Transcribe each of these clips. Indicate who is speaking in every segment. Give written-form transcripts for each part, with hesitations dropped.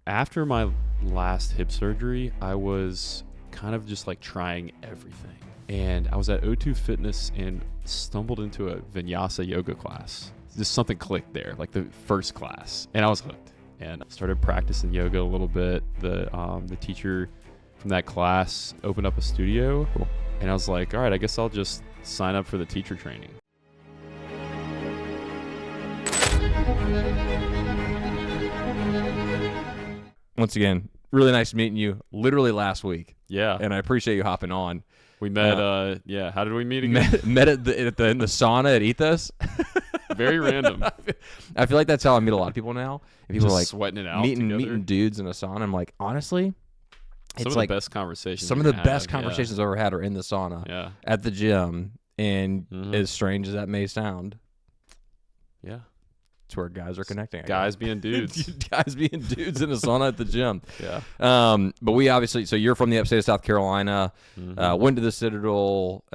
Speaker 1: after my last hip surgery, I was kind of just like trying everything. And I was at O2 Fitness and stumbled into a vinyasa yoga class. Just something clicked there, like the first class, and I was hooked. And I started practicing yoga a little bit. The teacher from that class opened up a studio, and I was like, all right, I guess I'll just sign up for the teacher training.
Speaker 2: Once again, really nice meeting you. Literally last week.
Speaker 1: Yeah.
Speaker 2: And I appreciate you hopping on.
Speaker 1: We met, how did we meet again?
Speaker 2: Met in the sauna at Ethos.
Speaker 1: Very random.
Speaker 2: I feel like that's how I meet a lot of people now. And people
Speaker 1: Just
Speaker 2: are like
Speaker 1: sweating it out
Speaker 2: meeting dudes in a sauna. I'm like, honestly,
Speaker 1: some of the best conversations.
Speaker 2: Some of the best conversations I've ever had are in the sauna at the gym. And as strange as that may sound, it's where guys are connecting.
Speaker 1: Guys being dudes.
Speaker 2: Guys being dudes in a sauna at the gym.
Speaker 1: Yeah.
Speaker 2: But we obviously, so you're from the upstate of South Carolina, went to the Citadel.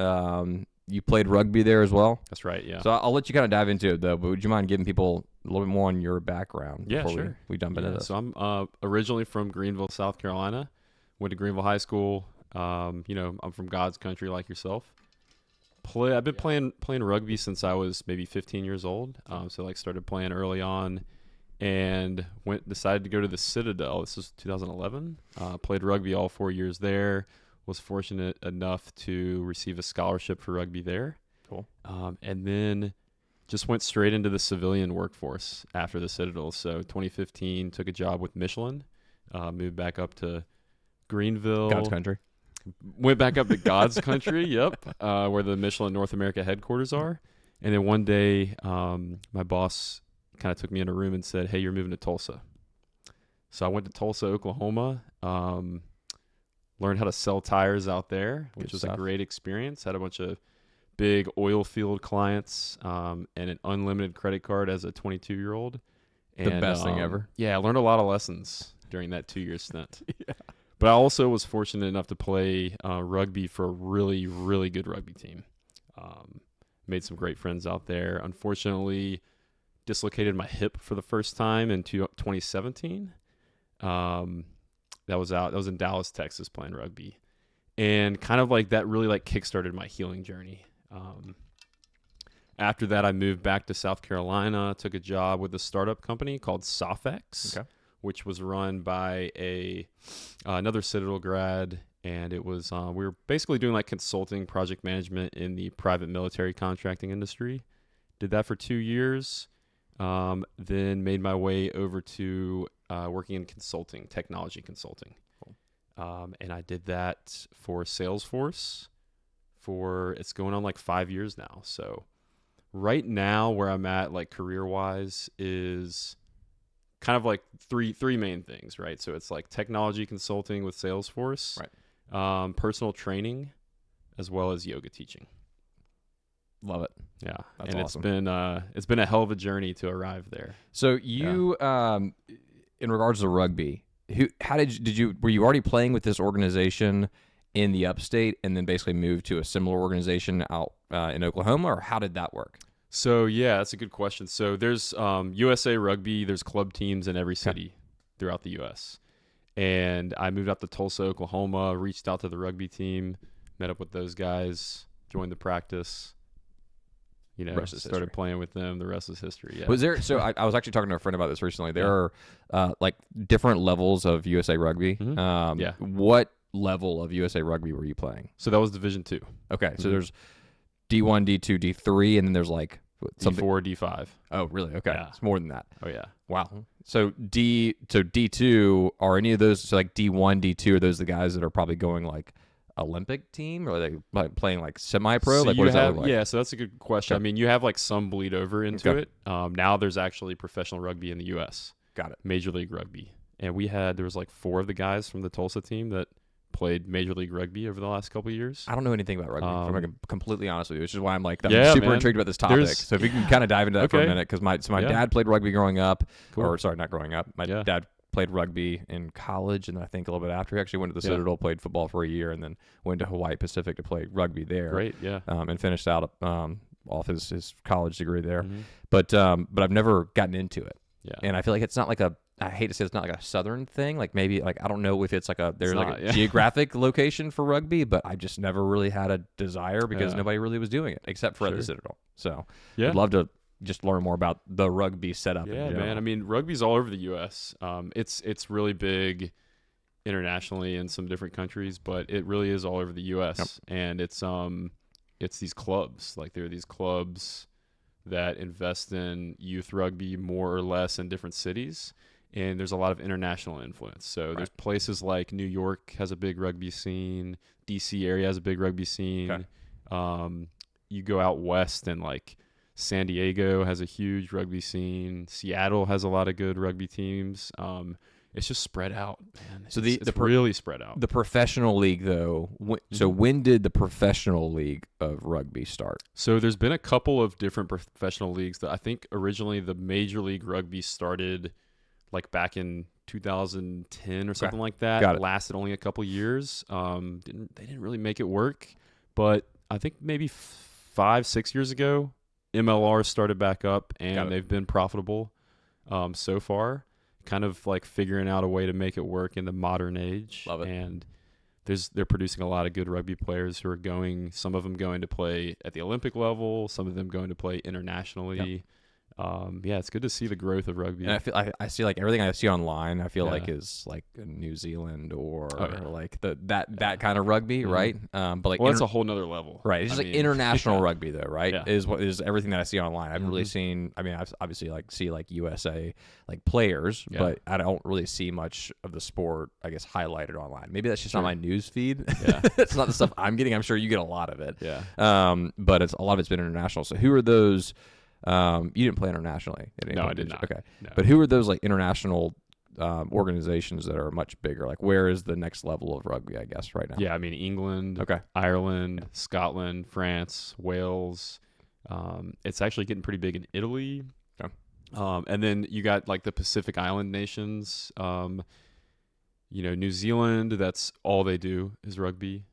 Speaker 2: You played rugby there as well?
Speaker 1: That's right, yeah.
Speaker 2: So I'll let you kind of dive into it, though. But would you mind giving people a little bit more on your background before we jump into this?
Speaker 1: So I'm originally from Greenville, South Carolina. Went to Greenville High School. I'm from God's country like yourself. I've been playing rugby since I was maybe 15 years old. So started playing early on, and decided to go to the Citadel. This was 2011. Played rugby all 4 years there. Was fortunate enough to receive a scholarship for rugby there.
Speaker 2: Cool.
Speaker 1: And then just went straight into the civilian workforce after the Citadel. So 2015, took a job with Michelin. Moved back up to Greenville.
Speaker 2: God's country.
Speaker 1: Went back up to God's country, where the Michelin North America headquarters are. And then one day, my boss kind of took me in a room and said, hey, you're moving to Tulsa. So I went to Tulsa, Oklahoma, learned how to sell tires out there, which was a great experience. Had a bunch of big oil field clients and an unlimited credit card as a 22-year-old.
Speaker 2: The best thing ever.
Speaker 1: Yeah, I learned a lot of lessons during that 2-year stint. But I also was fortunate enough to play rugby for a really, really good rugby team. Made some great friends out there. Unfortunately, dislocated my hip for the first time in 2017. That was in Dallas, Texas, playing rugby. And kind of that really kickstarted my healing journey. After that, I moved back to South Carolina, took a job with a startup company called Sofx. Okay. Which was run by another Citadel grad, and it was we were basically doing consulting, project management in the private military contracting industry. Did that for 2 years, then made my way over to working in consulting, technology consulting. Cool. And I did that for Salesforce it's going on 5 years now. So right now where I'm at career-wise is kind of three main things, right? So it's technology consulting with Salesforce, right? Personal training, as well as yoga teaching.
Speaker 2: Love it.
Speaker 1: Yeah,
Speaker 2: that's
Speaker 1: and
Speaker 2: awesome.
Speaker 1: It's been a hell of a journey to arrive there.
Speaker 2: So you, in regards to rugby, were you already playing with this organization in the upstate, and then basically moved to a similar organization out in Oklahoma, or how did that work?
Speaker 1: So, yeah, that's a good question. So there's USA Rugby. There's club teams in every city throughout the U.S. And I moved out to Tulsa, Oklahoma, reached out to the rugby team, met up with those guys, joined the practice, started playing with them. The rest is history, yeah.
Speaker 2: Was there? So I was actually talking to a friend about this recently. There are different levels of USA Rugby.
Speaker 1: Mm-hmm.
Speaker 2: What level of USA Rugby were you playing?
Speaker 1: So that was Division II.
Speaker 2: Okay, so there's D1, D2, D3, and then there's
Speaker 1: D4, D5.
Speaker 2: Oh, really? Okay. Yeah. It's more than that.
Speaker 1: Oh, yeah.
Speaker 2: Wow. So D2, are any of those, D1, D2, are those the guys that are probably going Olympic team, or are they playing semi-pro?
Speaker 1: So
Speaker 2: what does that look like?
Speaker 1: Yeah, so that's a good question.
Speaker 2: Okay.
Speaker 1: I mean, you have some bleed over into it. Now there's actually professional rugby in the U.S.
Speaker 2: Got it.
Speaker 1: Major League Rugby. And there was 4 of the guys from the Tulsa team that played Major League Rugby over the last couple of years.
Speaker 2: I don't know anything about rugby, if I'm being completely honest with you, which is why I'm super intrigued about this topic. So if you can kind of dive into that for a minute, because my dad played rugby growing up, not growing up. My dad played rugby in college, and I think a little bit after. He actually went to the Citadel, played football for a year, and then went to Hawaii Pacific to play rugby there.
Speaker 1: Great, yeah.
Speaker 2: And finished out off his college degree there. Mm-hmm. But I've never gotten into it.
Speaker 1: Yeah.
Speaker 2: And I feel like it's not I hate to say it's not like a southern thing. Like maybe like I don't know if it's like a geographic location for rugby, but I just never really had a desire because nobody really was doing it except for at the Citadel. So I'd love to just learn more about the rugby setup.
Speaker 1: Yeah, man. I mean, rugby's all over the U.S. It's really big internationally in some different countries, but it really is all over the U.S. And it's these clubs. Like there are these clubs that invest in youth rugby more or less in different cities. And there's a lot of international influence. So there's places like New York has a big rugby scene. D.C. area has a big rugby scene. Okay. You go out west and like San Diego has a huge rugby scene. Seattle has a lot of good rugby teams. It's just spread out, man. So it's really spread out.
Speaker 2: The professional league, though. So when did the professional league of rugby start?
Speaker 1: So there's been a couple of different professional leagues. That I think originally the Major League Rugby started like back in 2010 or something like that. It lasted only a couple years. They didn't really make it work, but I think maybe 5-6 years ago, MLR started back up, and they've been profitable so far. Kind of like figuring out a way to make it work in the modern age.
Speaker 2: Love it.
Speaker 1: And they're producing a lot of good rugby players who are going. Some of them going to play at the Olympic level. Some of them going to play internationally. Yep. It's good to see the growth of rugby.
Speaker 2: And I feel I see like everything I see online. I feel like is like New Zealand or like that kind of rugby, right? But like
Speaker 1: that's a whole nother level,
Speaker 2: right? It's just like international rugby, though, right? Yeah. Is everything that I see online. I haven't really seen. I mean, I obviously see like USA like players, but I don't really see much of the sport, I guess, highlighted online. Maybe that's just not my news feed. Yeah, it's not the stuff I'm getting. I'm sure you get a lot of it.
Speaker 1: Yeah.
Speaker 2: But a lot of it's been international. So who are those? You didn't play internationally.
Speaker 1: No, I did not.
Speaker 2: Okay.
Speaker 1: No.
Speaker 2: But who are those like international organizations that are much bigger? Like where is the next level of rugby, I guess, right now?
Speaker 1: Yeah, I mean England, Ireland, Scotland, France, Wales. It's actually getting pretty big in Italy.
Speaker 2: Okay.
Speaker 1: And then you got like the Pacific Island nations. New Zealand, that's all they do is rugby.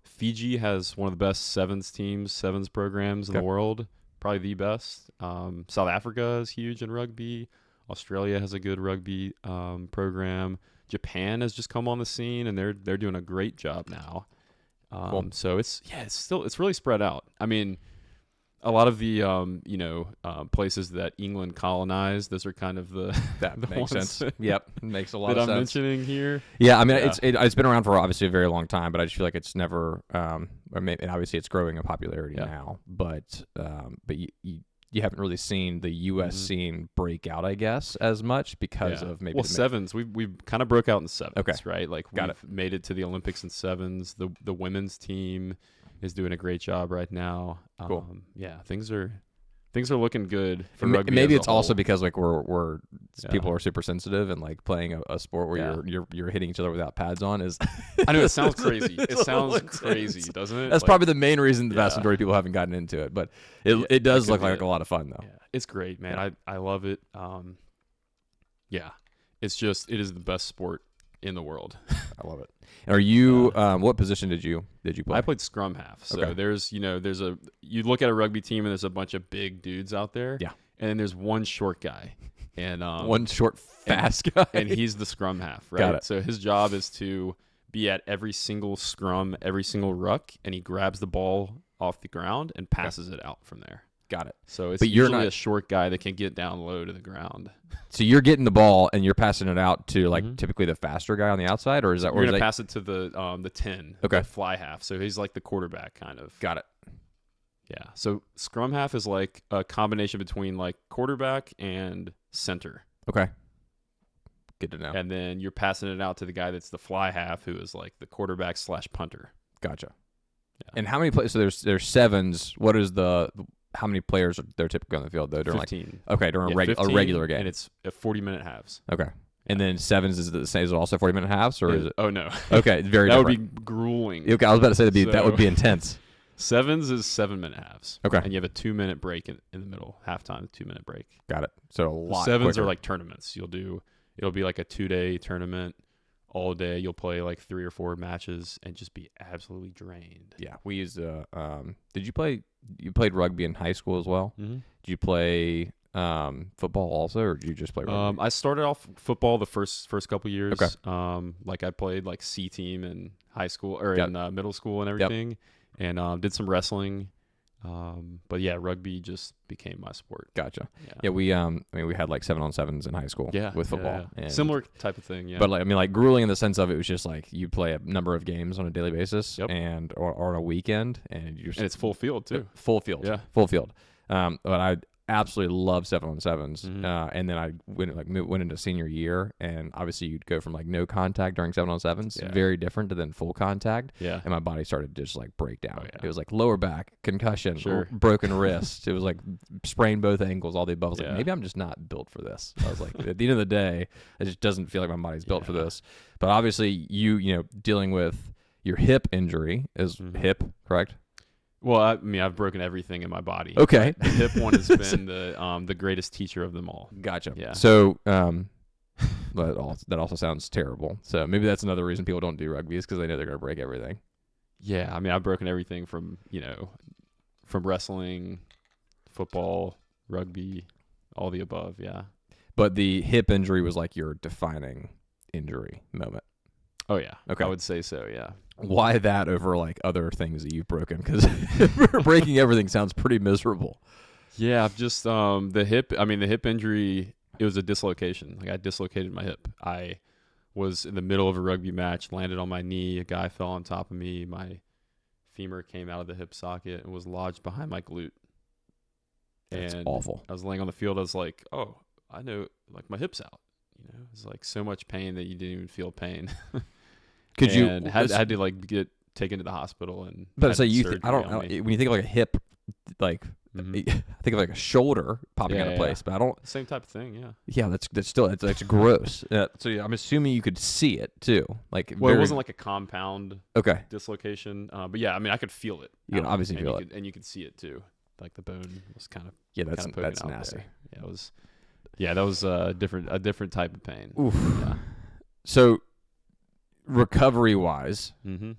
Speaker 1: Fiji has one of the best sevens programs in the world. Probably the best. South Africa is huge in rugby. Australia has a good rugby program. Japan has just come on the scene, and they're doing a great job now. Cool. So it's really spread out. I mean, a lot of the places that England colonized, those are kind of the
Speaker 2: makes sense. Yep, makes a lot of
Speaker 1: sense.
Speaker 2: That
Speaker 1: I'm mentioning here.
Speaker 2: Yeah, I mean it's been around for obviously a very long time, but I just feel like it's never. And obviously it's growing in popularity now, but you haven't really seen the U.S. scene break out, I guess, as much because of maybe
Speaker 1: sevens. We've kind of broke out in sevens, right? Like we've made it to the Olympics in sevens. The women's team is doing a great job right now.
Speaker 2: Cool.
Speaker 1: Things are looking good for rugby.
Speaker 2: Maybe it's also because like we're people are super sensitive, and like playing a sport where you're hitting each other without pads on is.
Speaker 1: I know it sounds crazy. It sounds crazy, doesn't it?
Speaker 2: That's probably the main reason the vast majority of people haven't gotten into it, but it does look like a lot of fun though.
Speaker 1: Yeah. It's great, man. I love it. It is the best sport in the world.
Speaker 2: I love it. And are you what position did you play?
Speaker 1: I played scrum half. So there's you look at a rugby team and there's a bunch of big dudes out there.
Speaker 2: Yeah.
Speaker 1: And then there's one short guy. And
Speaker 2: one short fast guy.
Speaker 1: And he's the scrum half, right?
Speaker 2: Got it.
Speaker 1: So his job is to be at every single scrum, every single ruck, and he grabs the ball off the ground and passes it out from there.
Speaker 2: Got it.
Speaker 1: So it's usually a short guy that can get down low to the ground.
Speaker 2: So you're getting the ball and you're passing it out to like typically the faster guy on the outside, or is that?
Speaker 1: You're gonna pass it to the 10, the fly half. So he's like the quarterback kind of.
Speaker 2: Got it.
Speaker 1: Yeah. So scrum half is like a combination between like quarterback and center.
Speaker 2: Okay. Good to know.
Speaker 1: And then you're passing it out to the guy that's the fly half, who is like the quarterback / punter.
Speaker 2: Gotcha. Yeah. And how many players? So there's sevens. What is how many players are there typically on the field though? During
Speaker 1: 15.
Speaker 2: During a regular game,
Speaker 1: and it's a 40-minute halves.
Speaker 2: Okay. And then sevens is the same. Is it also 40-minute halves, or is it?
Speaker 1: Oh no.
Speaker 2: Okay, very.
Speaker 1: That
Speaker 2: different.
Speaker 1: would be grueling.
Speaker 2: Okay, I was about to say that would be intense.
Speaker 1: Sevens is 7-minute halves.
Speaker 2: Okay.
Speaker 1: And you have a 2-minute break in the middle, halftime, 2-minute break.
Speaker 2: Got it. So a lot.
Speaker 1: Sevens
Speaker 2: quicker.
Speaker 1: are like tournaments. It'll be like a 2-day tournament. All day you'll play like 3 or 4 matches and just be absolutely drained.
Speaker 2: Yeah, we used. Did you play? You played rugby in high school as well.
Speaker 1: Mm-hmm.
Speaker 2: Did you play football also, or did you just play rugby?
Speaker 1: I started off football the first couple years.
Speaker 2: Okay.
Speaker 1: Like I played like C team in high school or in middle school and everything, and did some wrestling. But yeah, rugby just became my sport.
Speaker 2: Gotcha. Yeah, we we had like 7-on-7s in high school with football.
Speaker 1: Yeah. And similar type of thing, yeah.
Speaker 2: But like grueling in the sense of it was just like you play a number of games on a daily basis and or on a weekend, and
Speaker 1: it's full field too.
Speaker 2: Full field. Yeah. Full field. But I absolutely love 7-on-7s. And then I went into senior year, and obviously you'd go from like no contact during 7-on-7s, very different to then full contact. Yeah. And my body started to just like break down. Oh, yeah. It was like lower back, concussion, broken wrist. It was like sprained both ankles, all the above. I was like, maybe I'm just not built for this. I was like, at the end of the day, it just doesn't feel like my body's built for this. But obviously you know, dealing with your hip injury is hip, correct?
Speaker 1: Well, I mean, I've broken everything in my body.
Speaker 2: Okay.
Speaker 1: The hip one has been the greatest teacher of them all.
Speaker 2: Gotcha. Yeah. So, that also sounds terrible. So maybe that's another reason people don't do rugby, is because they know they're going to break everything.
Speaker 1: Yeah. I mean, I've broken everything from wrestling, football, rugby, all the above. Yeah.
Speaker 2: But the hip injury was like your defining injury moment.
Speaker 1: Oh, yeah. Okay. I would say so, yeah.
Speaker 2: Why that over like other things that you've broken? Because breaking everything sounds pretty miserable.
Speaker 1: Yeah, I've just the hip injury, it was a dislocation. Like I dislocated my hip. I was in the middle of a rugby match, landed on my knee. A guy fell on top of me. My femur came out of the hip socket and was lodged behind my glute.
Speaker 2: That's awful.
Speaker 1: I was laying on the field. I was like, oh, I know, like my hip's out. You know, it's like so much pain that you didn't even feel pain.
Speaker 2: Could you
Speaker 1: had to like get taken to the hospital and?
Speaker 2: But say I don't when you think of like a hip, like I think of like a shoulder popping out of place, but I don't.
Speaker 1: Same type of thing, yeah.
Speaker 2: Yeah, that's still it's gross. So yeah, I'm assuming you could see it too, like.
Speaker 1: Well, it wasn't like a compound dislocation, but yeah, I mean I could feel it.
Speaker 2: You can obviously feel it,
Speaker 1: and you could see it too. Like the bone was kind of
Speaker 2: that's nasty.
Speaker 1: There. Yeah, it was. Yeah, that was a different type of pain.
Speaker 2: Oof. Yeah. So. Recovery wise, do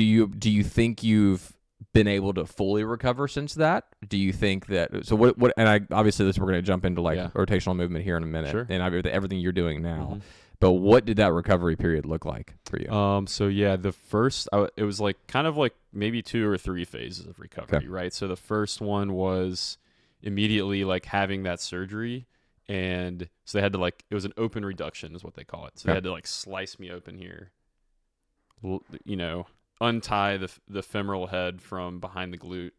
Speaker 2: you think you've been able to fully recover since that? Do you think that what and I obviously we're going to jump into like rotational movement here in a minute, and everything you're doing now. But what did that recovery period look like for you?
Speaker 1: So yeah, the first it was like kind of like maybe 2 or 3 phases of recovery, right? So the first one was immediately like having that surgery. And so they had to it was an open reduction is what they call it. So they had to like slice me open here, untie the femoral head from behind the glute,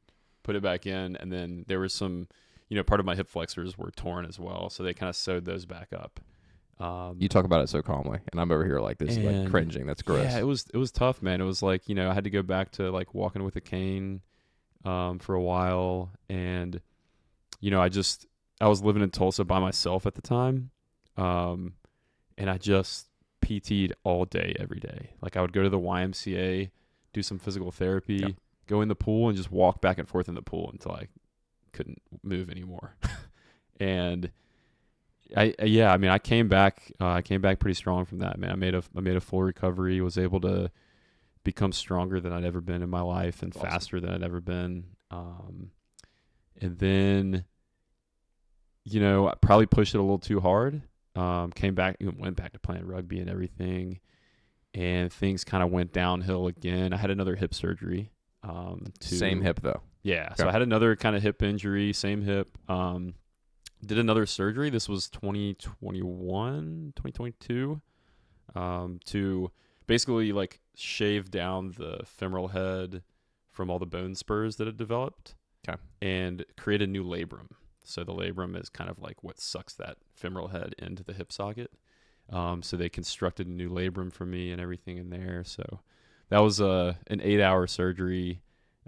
Speaker 1: put it back in. And then there was some, part of my hip flexors were torn as well. So they kind of sewed those back up.
Speaker 2: You talk about it so calmly, and I'm over here like this, like cringing. That's gross.
Speaker 1: Yeah, it was tough, man. It was like, I had to go back to like walking with a cane, for a while. And, I was living in Tulsa by myself at the time, and I just PT'd all day, every day. Like I would go to the YMCA, do some physical therapy, go in the pool, and just walk back and forth in the pool until I couldn't move anymore. And I came back. I came back pretty strong from that, man. I made a full recovery. Was able to become stronger than I'd ever been in my life, and faster than I'd ever been. And then. I probably pushed it a little too hard. Came back, went back to playing rugby and everything, and things kind of went downhill again. I had another hip surgery.
Speaker 2: Same hip though.
Speaker 1: Yeah, okay. So I had another kind of hip injury, same hip. Did another surgery. This was 2022, to basically like shave down the femoral head from all the bone spurs that had developed, and create a new labrum. So the labrum is kind of like what sucks that femoral head into the hip socket. So they constructed a new labrum for me and everything in there. So that was an 8-hour surgery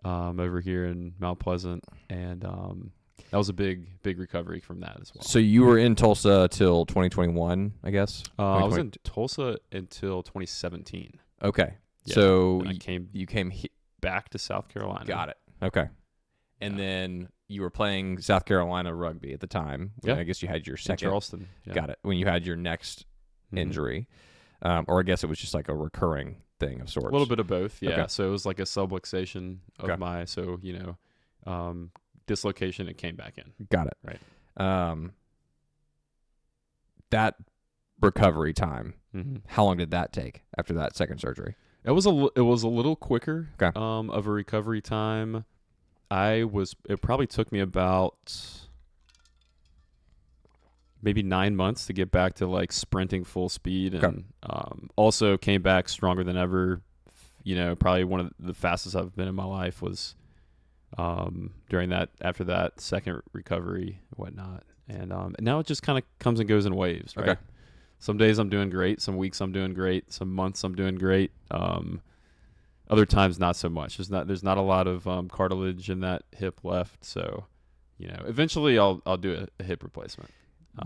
Speaker 1: over here in Mount Pleasant, and that was a big recovery from that as well.
Speaker 2: So you were in Tulsa till 2021, I guess?
Speaker 1: I was in Tulsa until 2017.
Speaker 2: Okay. Yeah. So
Speaker 1: you came back to South Carolina.
Speaker 2: Got it. Okay. And then you were playing South Carolina rugby at the time.
Speaker 1: Yeah.
Speaker 2: I guess you had your second.
Speaker 1: In Charleston. Yeah.
Speaker 2: Got it. When you had your next injury. Or I guess it was just like a recurring thing of sorts.
Speaker 1: A little bit of both, yeah. Okay. So it was like a subluxation of dislocation, it came back in.
Speaker 2: Got it.
Speaker 1: Right.
Speaker 2: That recovery time, how long did that take after that second surgery?
Speaker 1: It was a little quicker.
Speaker 2: Okay.
Speaker 1: Of a recovery time. It probably took me about maybe 9 months to get back to like sprinting full speed, and also came back stronger than ever. Probably one of the fastest I've been in my life was after that second recovery and whatnot. And now it just kind of comes and goes in waves, right?
Speaker 2: Okay.
Speaker 1: Some days I'm doing great, some weeks I'm doing great, some months I'm doing great. Other times not so much. There's not a lot of cartilage in that hip left, so eventually I'll do a hip replacement.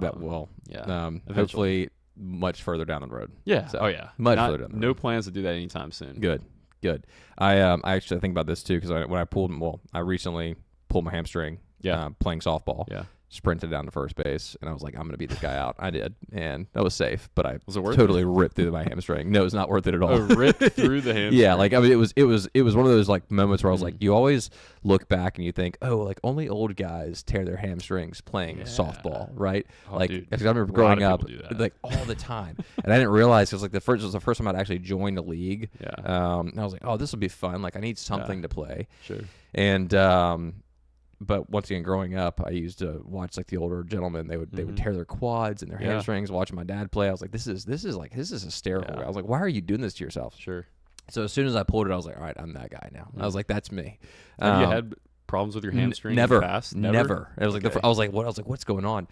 Speaker 2: That will.
Speaker 1: Yeah.
Speaker 2: Hopefully much further down the road.
Speaker 1: Yeah.
Speaker 2: So,
Speaker 1: Much further down the road. No plans to do that anytime soon.
Speaker 2: Good. I actually think about this too, because I recently pulled my hamstring.
Speaker 1: Yeah.
Speaker 2: Playing softball.
Speaker 1: Yeah.
Speaker 2: Sprinted down to first base, and I was like, I'm going to beat this guy out. I did, and that was safe, but
Speaker 1: was it worth
Speaker 2: totally ripped through my hamstring. No, it's not worth it at all.
Speaker 1: Ripped through the hamstring?
Speaker 2: Yeah, like, I mean, it was one of those like moments where I was like, you always look back and you think, oh, like only old guys tear their hamstrings playing softball, right?
Speaker 1: Oh,
Speaker 2: like,
Speaker 1: dude,
Speaker 2: because I remember growing up, like all the time, and I didn't realize it was the first time I'd actually joined the league.
Speaker 1: Yeah.
Speaker 2: And I was like, oh, this will be fun. Like, I need something to play.
Speaker 1: Sure.
Speaker 2: And but once again, growing up, I used to watch like the older gentlemen. They would tear their quads and their hamstrings. Watching my dad play, I was like, this is hysterical.
Speaker 1: Yeah.
Speaker 2: I was like, why are you doing this to yourself?
Speaker 1: Sure.
Speaker 2: So as soon as I pulled it, I was like, all right, I'm that guy now. I was like, that's me.
Speaker 1: Have you had problems with your hamstring?
Speaker 2: Never.
Speaker 1: In the past?
Speaker 2: Never. It was like I was like, what? I was like, what's going on?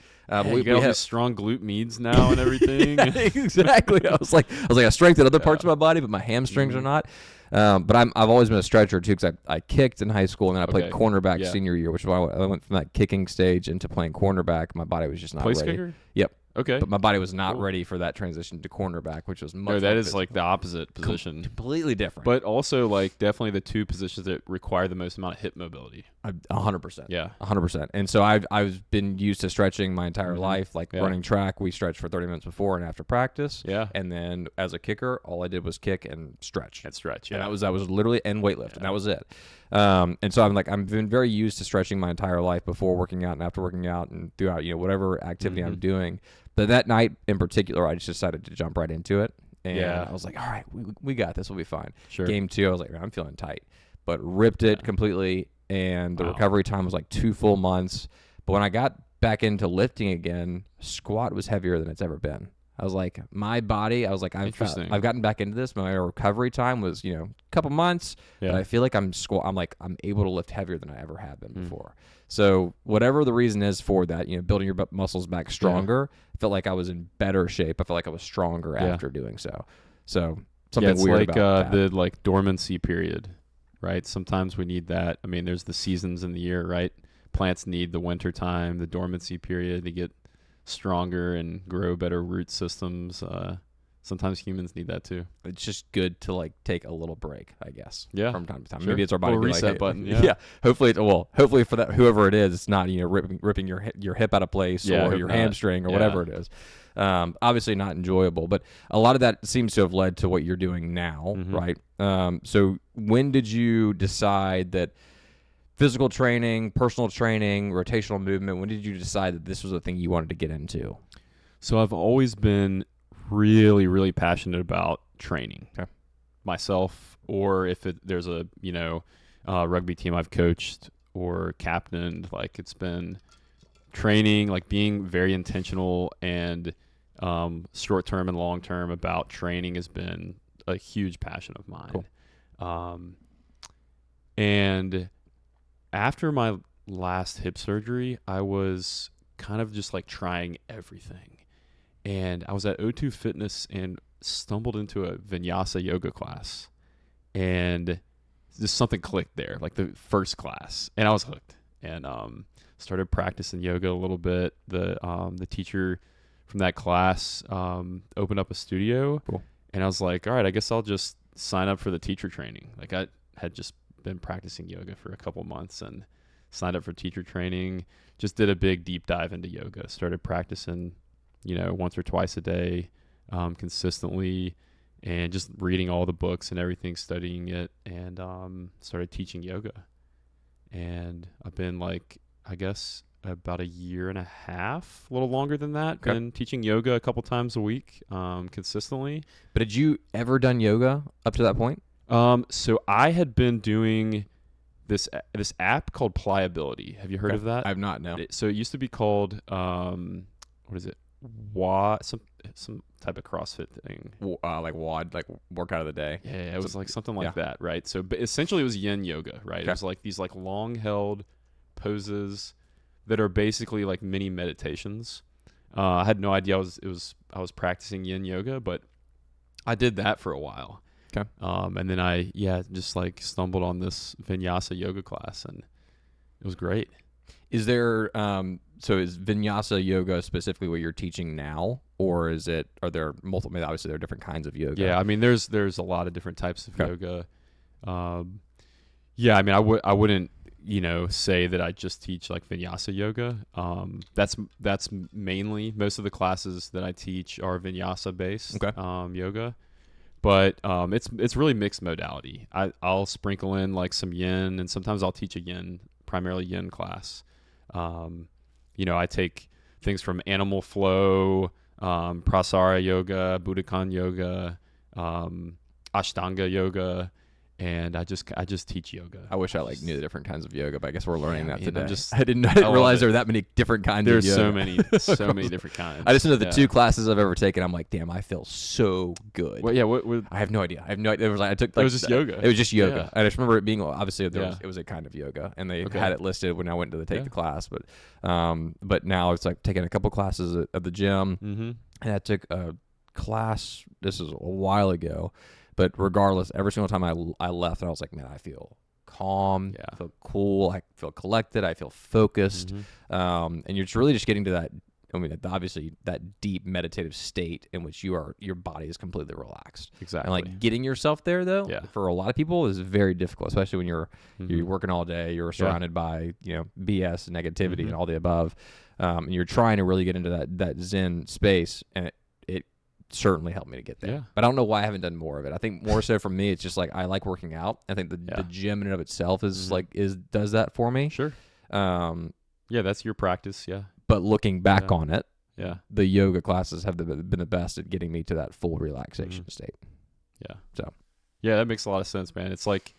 Speaker 1: We got all these strong glute meads now and everything.
Speaker 2: Exactly. I was like, I strengthened other parts of my body, but my hamstrings are not. But I've always been a stretcher too, because I kicked in high school, and then I played cornerback senior year, which is why I went from that kicking stage into playing cornerback. My body was just not ready.
Speaker 1: Kicker?
Speaker 2: Yep.
Speaker 1: Okay.
Speaker 2: But my body was not ready for that transition to cornerback, which was much.
Speaker 1: No, that is like the opposite position.
Speaker 2: Completely different.
Speaker 1: But also like definitely the two positions that require the most amount of hip mobility.
Speaker 2: 100%.
Speaker 1: Yeah.
Speaker 2: 100%. And so I've been used to stretching my entire life. Like running track, we stretched for 30 minutes before and after practice.
Speaker 1: Yeah.
Speaker 2: And then as a kicker, all I did was kick and stretch.
Speaker 1: Yeah.
Speaker 2: And that was literally and weightlift, and that was it. And so I've been very used to stretching my entire life before working out and after working out and throughout, whatever activity I'm doing. But that night in particular, I just decided to jump right into it. And I was like, all right, we got this. We'll be fine.
Speaker 1: Sure.
Speaker 2: Game 2, I was like, I'm feeling tight. But ripped it completely. And the recovery time was like 2 full months. But when I got back into lifting again, squat was heavier than it's ever been. I was like, my body, I've gotten back into this. My recovery time was, a couple months. But I feel like I'm able to lift heavier than I ever have been before. So whatever the reason is for that, building your muscles back stronger, I felt like I was in better shape. I felt like I was stronger after doing so. So something weird about that.
Speaker 1: The like dormancy period, right? Sometimes we need that. I mean, there's the seasons in the year, right? Plants need the winter time, the dormancy period to get stronger and grow better root systems. Sometimes humans need that too.
Speaker 2: It's just good to like take a little break, I guess.
Speaker 1: Yeah.
Speaker 2: From time to time.
Speaker 1: Sure.
Speaker 2: Maybe it's our body
Speaker 1: reset
Speaker 2: like,
Speaker 1: button.
Speaker 2: Yeah. Hopefully for that whoever it is, it's not ripping your hip out of place or your hamstring or whatever it is. Obviously not enjoyable, but a lot of that seems to have led to what you're doing now, right? So when did you decide that physical training, personal training, rotational movement, when did you decide that this was the thing you wanted to get into?
Speaker 1: So I've always been really, really passionate about training myself, or if there's a, rugby team I've coached or captained, like it's been training, like being very intentional and short-term and long-term about training has been a huge passion of mine. Cool. And after my last hip surgery, I was kind of just like trying everything. And I was at O2 Fitness and stumbled into a vinyasa yoga class. And just something clicked there, like the first class. And I was hooked. And started practicing yoga a little bit. The teacher from that class opened up a studio. Cool. And I was like, all right, I guess I'll just sign up for the teacher training. Like I had just been practicing yoga for a couple months and signed up for teacher training. Just did a big deep dive into yoga. Started practicing, once or twice a day, consistently, and just reading all the books and everything, studying it, and started teaching yoga. and I've been like, I guess about a year and a half, a little longer than that. Okay. Been teaching yoga a couple times a week, consistently.
Speaker 2: But had you ever done yoga up to that point?
Speaker 1: So I had been doing this app called Pliability. Have you heard of that?
Speaker 2: I've not, no.
Speaker 1: So it used to be called, what is it? Some type of CrossFit thing.
Speaker 2: Like WOD, like workout of the day.
Speaker 1: Yeah, it was like something like that, right? So but essentially it was yin yoga, right? Okay. It was like these like long held poses that are basically like mini meditations. I had no idea I was practicing yin yoga, but I did that for a while.
Speaker 2: Okay.
Speaker 1: And then I just like stumbled on this vinyasa yoga class, and it was great.
Speaker 2: Is there so is vinyasa yoga specifically what you're teaching now, or are there multiple? I mean, obviously there are different kinds of yoga.
Speaker 1: Yeah, I mean there's a lot of different types of yoga. I mean I wouldn't say that I just teach like vinyasa yoga. That's mainly, most of the classes that I teach are vinyasa based yoga. But it's really mixed modality. I'll sprinkle in like some yin, and sometimes I'll teach a primarily yin class. I take things from animal flow, prasara yoga, Budokan yoga, Ashtanga yoga, and I just teach yoga.
Speaker 2: I wish I knew the different kinds of yoga, but I guess we're learning that today. I didn't realize there were that many different kinds of yoga.
Speaker 1: There's so many different kinds.
Speaker 2: I just know the 2 classes I've ever taken, I'm like, damn, I feel so good.
Speaker 1: Well, what
Speaker 2: I have no idea. It was
Speaker 1: it was just yoga.
Speaker 2: It was just yoga. I just remember it being, obviously it was a kind of yoga, and they had it listed when I went to take the class, but now it's like taking a couple classes at the gym, and I took a class, this is a while ago, but regardless, every single time I left, and I was like, man, I feel calm, I feel cool, I feel collected, I feel focused, and you're really just getting to that, I mean, obviously that deep meditative state in which your body is completely relaxed.
Speaker 1: Exactly.
Speaker 2: And like getting yourself there though, for a lot of people is very difficult, especially when you're working all day, you're surrounded by BS and negativity and all the above, and you're trying to really get into that Zen space, and it certainly helped me to get there. Yeah. But I don't know why I haven't done more of it. I think more so for me, it's just like I like working out. I think the gym in and of itself is does that for me.
Speaker 1: Sure. That's your practice. Yeah.
Speaker 2: But looking back on it, the yoga classes have been the best at getting me to that full relaxation state.
Speaker 1: Yeah. So. Yeah, that makes a lot of sense, man. It's like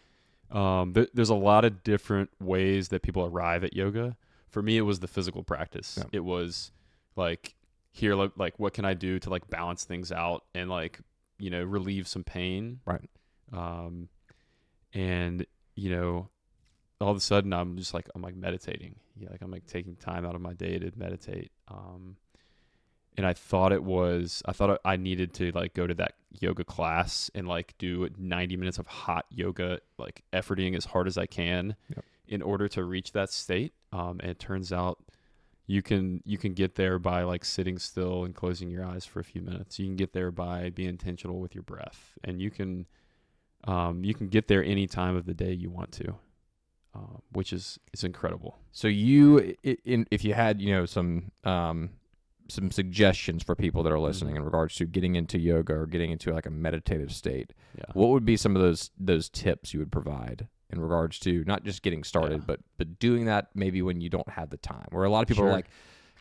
Speaker 1: there's a lot of different ways that people arrive at yoga. For me, it was the physical practice. Yeah. It was like, here, like what can I do to like balance things out and like relieve some pain,
Speaker 2: right?
Speaker 1: And all of a sudden I'm meditating, I'm like taking time out of my day to meditate, and I thought I needed to like go to that yoga class and like do 90 minutes of hot yoga, like efforting as hard as I can in order to reach that state, and it turns out you can get there by like sitting still and closing your eyes for a few minutes. You can get there by being intentional with your breath, and you can get there any time of the day you want to, which is incredible.
Speaker 2: So if you had some suggestions for people that are listening in regards to getting into yoga or getting into like a meditative state, what would be some of those tips you would provide in regards to not just getting started, but doing that maybe when you don't have the time, where a lot of people are like,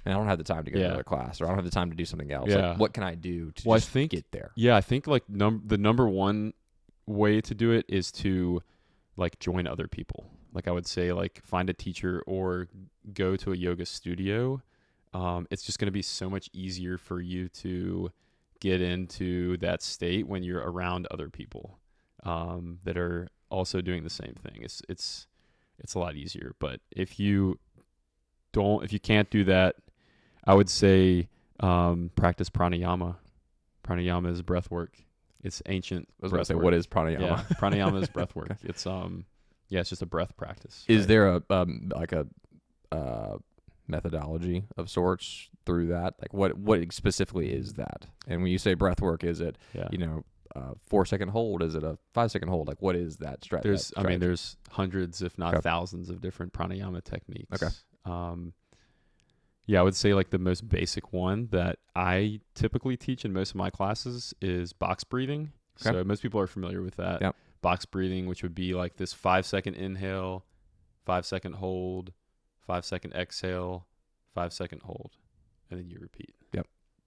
Speaker 2: man, I don't have the time to go to another class, or I don't have the time to do something else.
Speaker 1: Yeah.
Speaker 2: Like, what can I do to get there?
Speaker 1: Yeah, I think like the number one way to do it is to like join other people. Like I would say like find a teacher or go to a yoga studio. It's just going to be so much easier for you to get into that state when you're around other people that are also doing the same thing. It's a lot easier. But if you can't do that, I would say practice pranayama. Pranayama is breath work. It's ancient.
Speaker 2: I was going to say, what is pranayama?
Speaker 1: Yeah, pranayama is breath work. It's it's just a breath practice.
Speaker 2: Is there a methodology of sorts through that? Like what specifically is that? And when you say breath work, is it 4-second hold? Is it a 5-second hold? Like what is that strategy?
Speaker 1: There's hundreds, if not thousands, of different pranayama techniques.
Speaker 2: Okay.
Speaker 1: I would say like the most basic one that I typically teach in most of my classes is box breathing. Okay. So most people are familiar with that.
Speaker 2: Yep.
Speaker 1: Box breathing, which would be like this 5-second inhale, 5-second hold, 5-second exhale, 5-second hold, and then you repeat.
Speaker 2: Yep.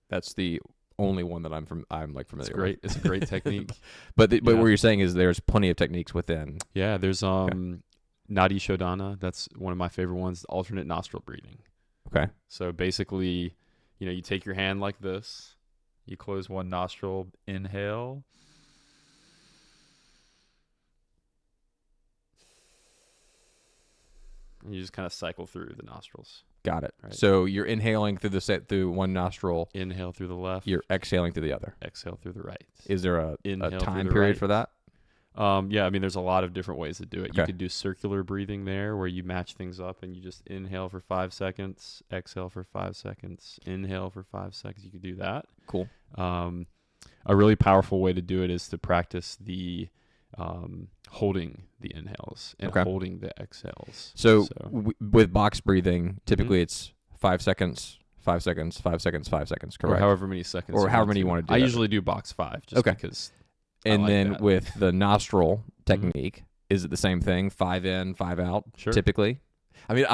Speaker 2: That's the only one that I'm like familiar
Speaker 1: it's great.
Speaker 2: with.
Speaker 1: It's a great technique.
Speaker 2: But what you're saying is there's plenty of techniques within.
Speaker 1: Yeah, there's Nadi Shodhana. That's one of my favorite ones, alternate nostril breathing.
Speaker 2: Okay.
Speaker 1: So basically, you take your hand like this, you close one nostril, inhale, and you just kind of cycle through the nostrils.
Speaker 2: Got it.
Speaker 1: Right.
Speaker 2: So you're inhaling through one nostril.
Speaker 1: Inhale through the left.
Speaker 2: You're exhaling through the other.
Speaker 1: Exhale through the right.
Speaker 2: Is there a time period for that?
Speaker 1: Yeah, I mean, there's a lot of different ways to do it.
Speaker 2: Okay.
Speaker 1: You could do circular breathing there where you match things up and you just inhale for 5 seconds, exhale for 5 seconds, inhale for 5 seconds. You could do that.
Speaker 2: Cool.
Speaker 1: A really powerful way to do it is to practice the holding the inhales and holding the exhales.
Speaker 2: So with box breathing, typically it's 5 seconds, 5 seconds, 5 seconds, 5 seconds, correct?
Speaker 1: Or however many seconds.
Speaker 2: Or however many you want to do.
Speaker 1: I usually do box 5 just because.
Speaker 2: And then with the nostril technique, is it the same thing? 5 in, 5 out, typically? I mean,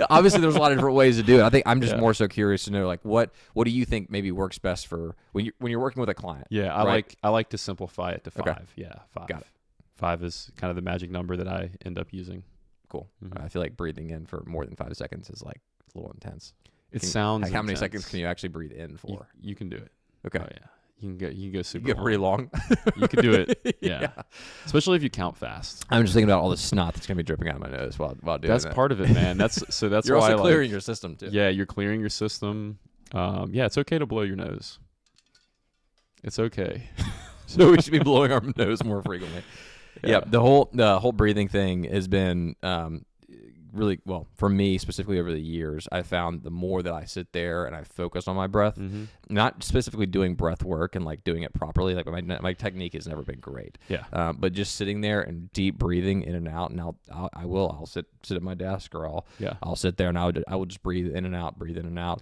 Speaker 2: obviously there's a lot of different ways to do it. I think I'm just more so curious to know, like, what do you think maybe works best for when you're working with a client?
Speaker 1: Yeah, I like to simplify it to 5.
Speaker 2: Okay.
Speaker 1: Yeah, 5.
Speaker 2: Got it.
Speaker 1: 5 is kind of the magic number that I end up using.
Speaker 2: Cool. I feel like breathing in for more than 5 seconds is like a little intense.
Speaker 1: Sounds
Speaker 2: like, how many
Speaker 1: intense.
Speaker 2: seconds can you actually breathe in for?
Speaker 1: You can do it.
Speaker 2: Okay.
Speaker 1: Oh, yeah. You can go super.
Speaker 2: You get pretty long.
Speaker 1: You can do it. Yeah. Especially if you count fast.
Speaker 2: I'm just thinking about all the snot that's gonna be dripping out of my nose while doing
Speaker 1: That's part of it, man. That's
Speaker 2: you're
Speaker 1: why
Speaker 2: also clearing your system too.
Speaker 1: Yeah, you're clearing your system. Yeah, it's okay to blow your nose. It's okay.
Speaker 2: So we should be blowing our nose more frequently. Yeah. The whole breathing thing has been really, well, for me specifically over the years, I found the more that I sit there and I focus on my breath, not specifically doing breath work and like doing it properly, like my technique has never been great.
Speaker 1: Yeah.
Speaker 2: But just sitting there and deep breathing in and out, and I'll sit at my desk, or I'll sit there and I will just breathe in and out,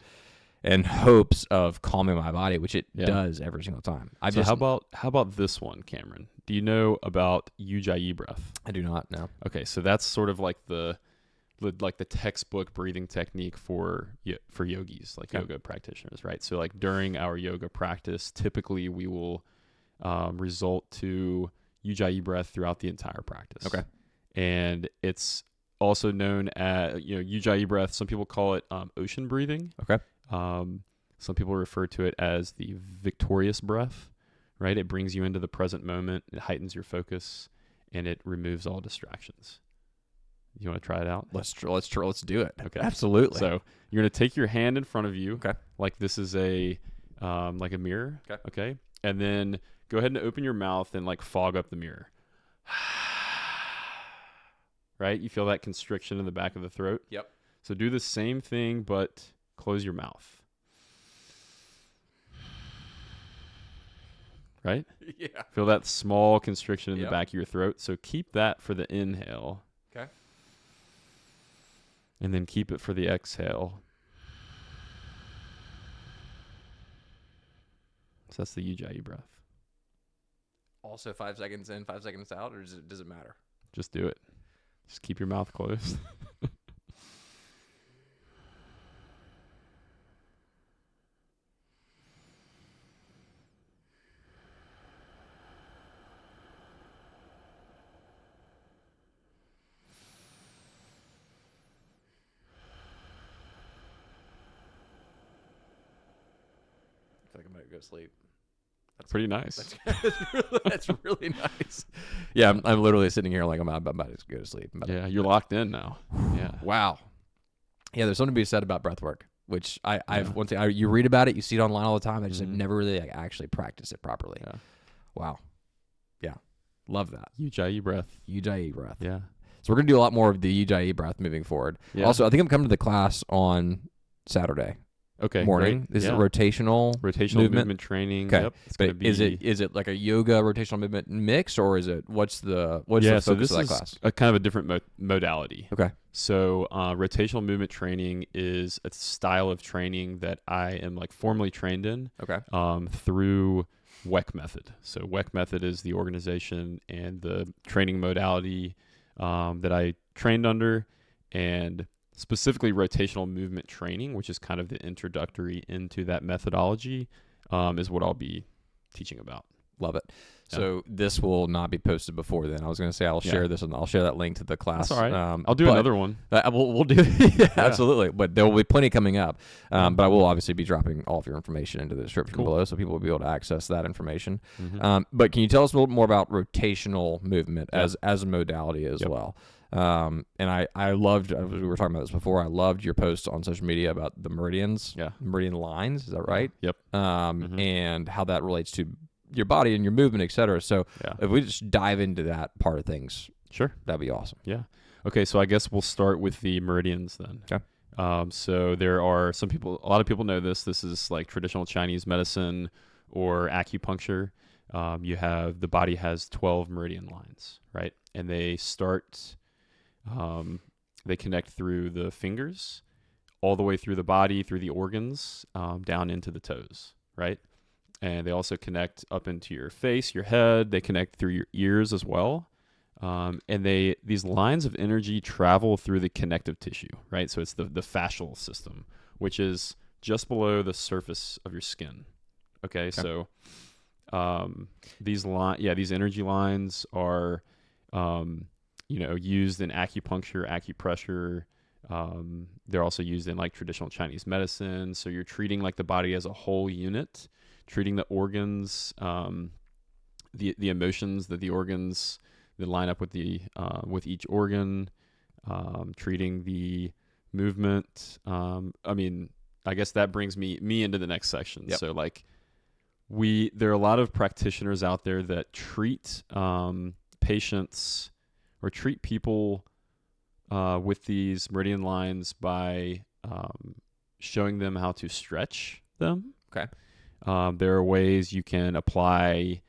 Speaker 2: in hopes of calming my body, which it does every single time.
Speaker 1: How about this one, Cameron? Do you know about Ujjayi breath?
Speaker 2: I do not know.
Speaker 1: Okay, so that's sort of like the textbook breathing technique for yogis, like yoga practitioners, right? So like during our yoga practice, typically we will resort to Ujjayi breath throughout the entire practice.
Speaker 2: Okay.
Speaker 1: And it's also known as, Ujjayi breath. Some people call it ocean breathing.
Speaker 2: Okay.
Speaker 1: Some people refer to it as the victorious breath, right? It brings you into the present moment, it heightens your focus, and it removes all distractions. You want to try it out?
Speaker 2: Let's do it.
Speaker 1: Okay.
Speaker 2: Absolutely.
Speaker 1: So you're going to take your hand in front of you.
Speaker 2: Okay.
Speaker 1: Like this is like a mirror.
Speaker 2: Okay.
Speaker 1: Okay. And then go ahead and open your mouth and like fog up the mirror. Right? You feel that constriction in the back of the throat?
Speaker 2: Yep.
Speaker 1: So do the same thing, but close your mouth. Right?
Speaker 2: Yeah.
Speaker 1: Feel that small constriction in the back of your throat. So keep that for the inhale.
Speaker 2: Okay.
Speaker 1: And then keep it for the exhale. So that's the Ujjayi breath.
Speaker 2: Also 5 seconds in, 5 seconds out, or does it matter?
Speaker 1: Just do it. Just keep your mouth closed.
Speaker 2: I feel like I'm going to go sleep.
Speaker 1: That's pretty nice.
Speaker 2: That's really nice. Yeah, I'm literally sitting here like I'm about to go to sleep.
Speaker 1: You're locked in now. Yeah.
Speaker 2: Wow. Yeah, there's something to be said about breath work, which I've one thing you read about it, you see it online all the time. I just have never really actually practiced it properly.
Speaker 1: Yeah.
Speaker 2: Wow. Yeah. Love that.
Speaker 1: Ujjayi breath.
Speaker 2: Ujjayi breath.
Speaker 1: Yeah.
Speaker 2: So we're gonna do a lot more of the Ujjayi breath moving forward.
Speaker 1: Yeah.
Speaker 2: Also, I think I'm coming to the class on Saturday.
Speaker 1: Okay.
Speaker 2: Morning.
Speaker 1: Great.
Speaker 2: Is it rotational
Speaker 1: movement training?
Speaker 2: Okay.
Speaker 1: Yep.
Speaker 2: But is it like a yoga rotational movement mix, or is it what's the focus of that class?
Speaker 1: A kind of a different modality.
Speaker 2: Okay.
Speaker 1: So rotational movement training is a style of training that I am like formally trained in.
Speaker 2: Okay.
Speaker 1: Through WEC Method. So WEC Method is the organization and the training modality that I trained under, and specifically rotational movement training, which is kind of the introductory into that methodology, is what I'll be teaching about.
Speaker 2: Love it. So this will not be posted before then. I was going to say I'll share this, and I'll share that link to the class.
Speaker 1: That's all right. I'll do another one.
Speaker 2: We'll do absolutely. But there will be plenty coming up. But I will obviously be dropping all of your information into the description below, so people will be able to access that information. But can you tell us a little more about rotational movement as a modality as well? And I loved, we were talking about this before, I loved your posts on social media about the meridians, meridian lines. Is that right?
Speaker 1: Yep.
Speaker 2: And how that relates to your body and your movement, et cetera. So if we just dive into that part of things,
Speaker 1: sure,
Speaker 2: that'd be awesome.
Speaker 1: Yeah. Okay. So I guess we'll start with the meridians then.
Speaker 2: Okay.
Speaker 1: So there are some people, a lot of people know this. This is like traditional Chinese medicine or acupuncture. The body has 12 meridian lines, right? And they start, they connect through the fingers all the way through the body, through the organs, down into the toes, right? And they also connect up into your face, your head. They connect through your ears as well. And these lines of energy travel through the connective tissue, right? So it's the fascial system, which is just below the surface of your skin. Okay. So these energy lines are, used in acupuncture, acupressure. They're also used in like traditional Chinese medicine. So you're treating like the body as a whole unit, treating the organs, the emotions that the organs that line up with with each organ, treating the movement. I guess that brings me into the next section.
Speaker 2: Yep.
Speaker 1: So like there are a lot of practitioners out there that treat patients or treat people with these meridian lines by showing them how to stretch them.
Speaker 2: Okay.
Speaker 1: There are ways you can apply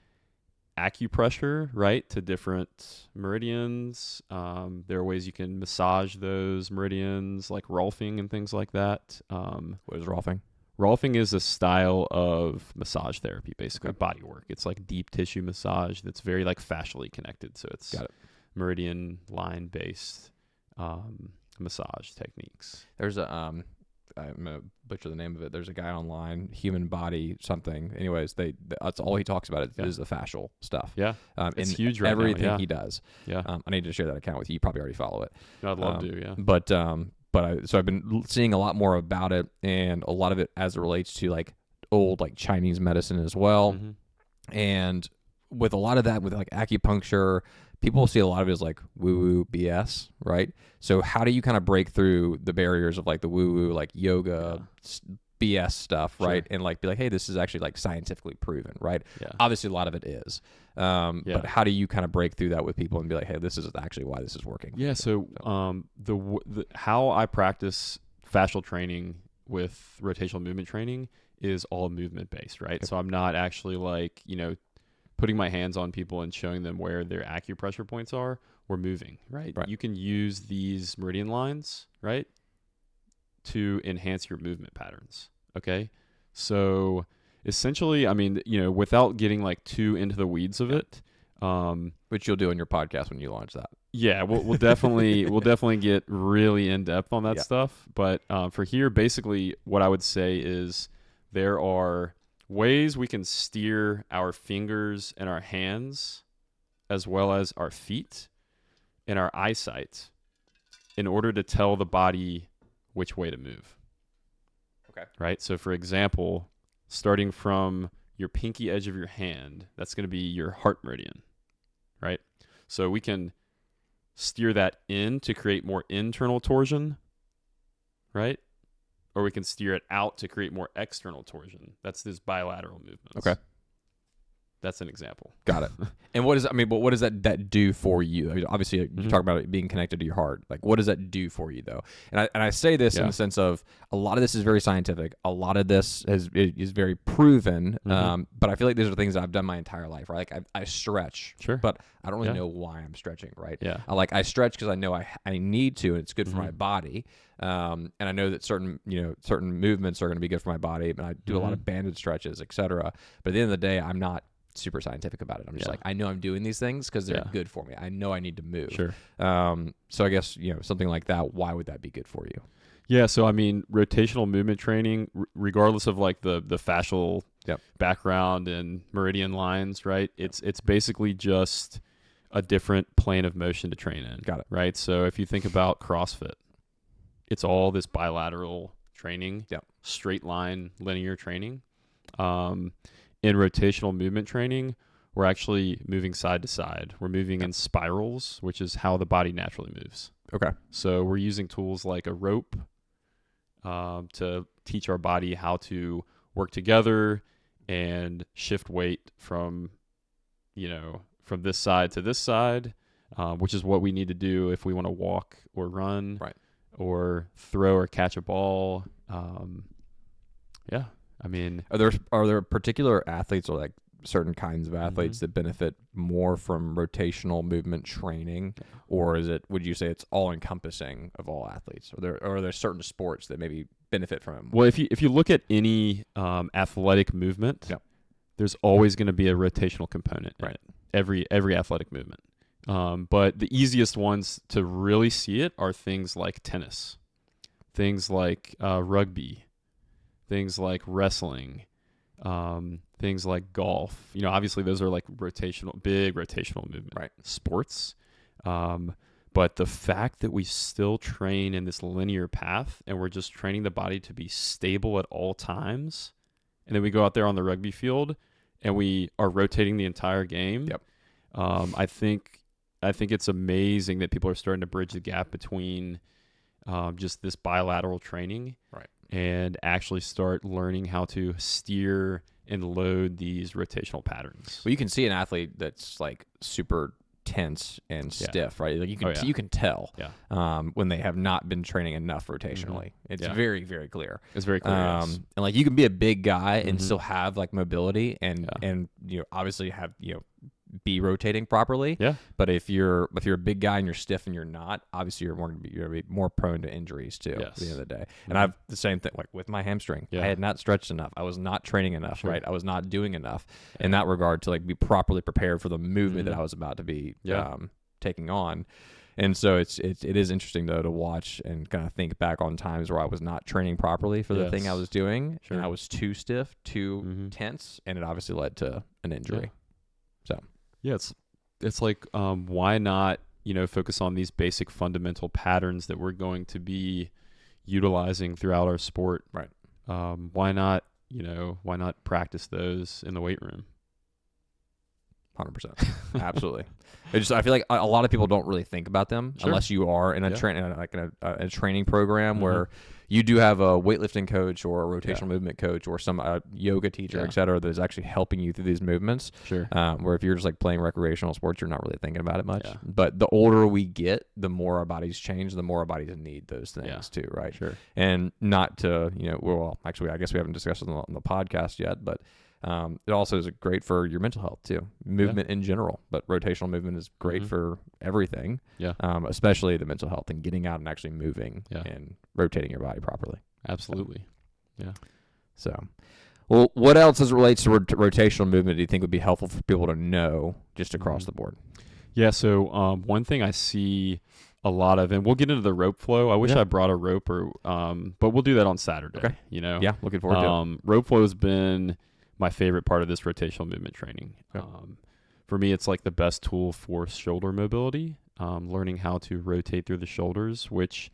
Speaker 1: acupressure, right, to different meridians. There are ways you can massage those meridians, like Rolfing and things like that.
Speaker 2: What is Rolfing?
Speaker 1: Rolfing is a style of massage therapy, basically body work. It's like deep tissue massage that's very like fascially connected. So it's meridian line based massage techniques.
Speaker 2: There's I'm gonna butcher the name of it. There's a guy online, human body something. Anyways, that's all he talks about is the fascial stuff.
Speaker 1: Yeah, it's huge right
Speaker 2: everything
Speaker 1: now.
Speaker 2: he does.
Speaker 1: Yeah,
Speaker 2: I need to share that account with you. You probably already follow it.
Speaker 1: I'd love to. Yeah,
Speaker 2: but I've been seeing a lot more about it, and a lot of it as it relates to like old like Chinese medicine as well, and with a lot of that with like acupuncture. People see a lot of it as like woo-woo BS, right? So how do you kind of break through the barriers of like the woo-woo, like yoga BS stuff, right? And like be like, hey, this is actually like scientifically proven, right?
Speaker 1: Yeah.
Speaker 2: Obviously, a lot of it is. But how do you kind of break through that with people and be like, hey, this is actually why this is working?
Speaker 1: Yeah. So how I practice fascial training with rotational movement training is all movement based, right? So I'm not actually like, putting my hands on people and showing them where their acupressure points are. We're moving, right? You can use these meridian lines, right, to enhance your movement patterns. Okay. So essentially, without getting like too into the weeds of it,
Speaker 2: which you'll do on your podcast when you launch that.
Speaker 1: Yeah, we'll definitely get really in depth on that stuff. But for here, basically what I would say is there are ways we can steer our fingers and our hands as well as our feet and our eyesight in order to tell the body which way to move.
Speaker 2: Okay.
Speaker 1: Right? So for example, starting from your pinky edge of your hand, that's going to be your heart meridian, right? So we can steer that in to create more internal torsion, right? Or we can steer it out to create more external torsion. That's this bilateral movement.
Speaker 2: Okay.
Speaker 1: That's an example.
Speaker 2: Got it. And what does that do for you? I mean, obviously, you talk about it being connected to your heart. Like, what does that do for you, though? And I say this in the sense of a lot of this is very scientific. A lot of this is very proven. But I feel like these are things that I've done my entire life. Right? Like I stretch, but I don't really know why I'm stretching. Right?
Speaker 1: Yeah.
Speaker 2: I stretch because I know I need to, and it's good for my body. And I know that certain movements are going to be good for my body. And I do a lot of banded stretches, etc. But at the end of the day, I'm not super scientific about it. I'm just like, I know I'm doing these things because they're good for me. I know I need to move.
Speaker 1: Sure.
Speaker 2: So I guess, something like that, why would that be good for you?
Speaker 1: Yeah. So, I mean, rotational movement training, regardless of like the fascial background and meridian lines, right? It's basically just a different plane of motion to train in.
Speaker 2: Got it.
Speaker 1: Right. So if you think about CrossFit, it's all this bilateral training, straight line, linear training. In rotational movement training, we're actually moving side to side. We're moving in spirals, which is how the body naturally moves.
Speaker 2: Okay.
Speaker 1: So we're using tools like a rope to teach our body how to work together and shift weight from this side to this side, which is what we need to do if we want to walk or run, or throw or catch a ball. I mean,
Speaker 2: are there particular athletes or like certain kinds of athletes that benefit more from rotational movement training, or would you say it's all encompassing of all athletes? Or are there certain sports that maybe benefit from it more?
Speaker 1: Well, if you look at any athletic movement, there's always going to be a rotational component in it. Every athletic movement. But the easiest ones to really see it are things like tennis, things like rugby, things like wrestling, things like golf. Obviously those are like big rotational movement sports. But the fact that we still train in this linear path and we're just training the body to be stable at all times, and then we go out there on the rugby field and we are rotating the entire game. I think it's amazing that people are starting to bridge the gap between just this bilateral training and actually start learning how to steer and load these rotational patterns.
Speaker 2: Well, you can see an athlete that's like super tense and stiff, right? Like you can tell when they have not been training enough rotationally. It's very, very clear.
Speaker 1: It's very clear.
Speaker 2: And like you can be a big guy and still have like mobility and obviously have be rotating properly. But if you're a big guy and you're stiff and you're not, obviously you're going to be more prone to injuries too at the end of the day. And I've the same thing like with my hamstring. I had not stretched enough. I was not training enough, right? I was not doing enough in that regard to like be properly prepared for the movement that I was about to be taking on. And so it is interesting though to watch and kind of think back on times where I was not training properly for the thing I was doing, and I was too stiff, too tense, and it obviously led to an injury. So
Speaker 1: it's like why not focus on these basic fundamental patterns that we're going to be utilizing throughout our sport? Why not practice those in the weight room?
Speaker 2: 100%. Absolutely. I feel like a lot of people don't really think about them unless you are in a a training program where you do have a weightlifting coach or a rotational movement coach or some yoga teacher, et cetera, that is actually helping you through these movements. Where if you're just like playing recreational sports, you're not really thinking about it much. But the older we get, the more our bodies change, the more our bodies need those things too, right? And not to, well, actually, I guess we haven't discussed it on the podcast yet, but it also is great for your mental health too, movement in general, but rotational movement is great for everything, especially the mental health and getting out and actually moving and rotating your body properly.
Speaker 1: Absolutely.
Speaker 2: So, well, what else as it relates to rotational movement do you think would be helpful for people to know just across the board?
Speaker 1: So one thing I see a lot of, and we'll get into the rope flow. I wish I brought a rope, but we'll do that on Saturday.
Speaker 2: Looking forward to it.
Speaker 1: Rope flow has been my favorite part of this rotational movement training. For me, it's like the best tool for shoulder mobility, learning how to rotate through the shoulders, which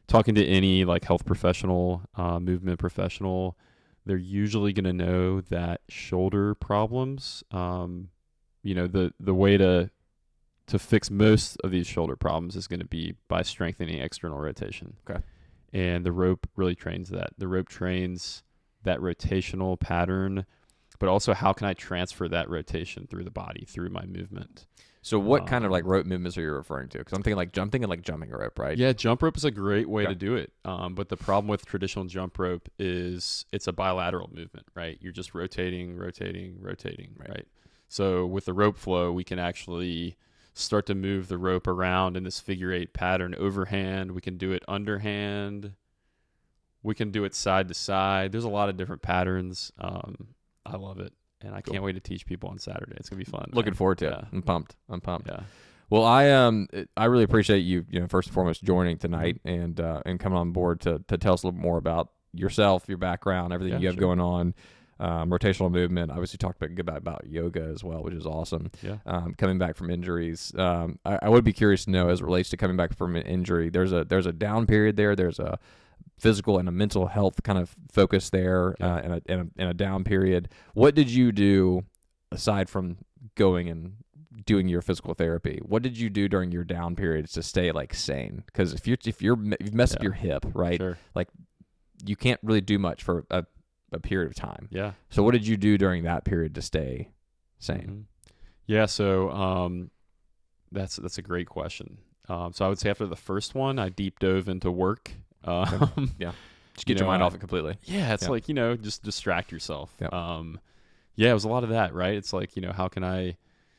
Speaker 1: talking to any like health professional, movement professional, they're usually going to know that shoulder problems, the way to fix most of these shoulder problems is going to be by strengthening external rotation. And the rope really trains that. The rope trains that rotational pattern, but also how can I transfer that rotation through the body, through my movement.
Speaker 2: So what kind of like rope movements are you referring to? Because I'm thinking like jumping a rope, right?
Speaker 1: Yeah, jump rope is a great way to do it. But the problem with traditional jump rope is it's a bilateral movement, right? You're just rotating, right? So with the rope flow, we can actually start to move the rope around in this figure 8 pattern overhand. We can do it underhand. We can do it side to side. There's a lot of different patterns. I love it. and I can't wait to teach people on Saturday. It's gonna be fun.
Speaker 2: Looking forward to it. I'm pumped.
Speaker 1: Yeah.
Speaker 2: Well, I really appreciate you first and foremost joining tonight and coming on board to tell us a little more about yourself, your background, everything you have going on. Rotational movement. Obviously talked about yoga as well, which is awesome.
Speaker 1: Yeah.
Speaker 2: Coming back from injuries. I would be curious to know, as it relates to coming back from an injury, there's a down period there. There's a physical and a mental health kind of focus there, and a down period. What did you do aside from going and doing your physical therapy? What did you do during your down periods to stay like sane? Because if you've messed up your hip, right?
Speaker 1: Sure.
Speaker 2: Like you can't really do much for a period of time.
Speaker 1: Yeah.
Speaker 2: So what did you do during that period to stay sane?
Speaker 1: Mm-hmm. Yeah. So that's a great question. So I would say after the first one, I deep dove into work.
Speaker 2: Yeah. Just get your mind off it completely.
Speaker 1: Yeah. It's like, just distract yourself.
Speaker 2: Yep.
Speaker 1: Yeah, it was a lot of that, right? It's like, how can I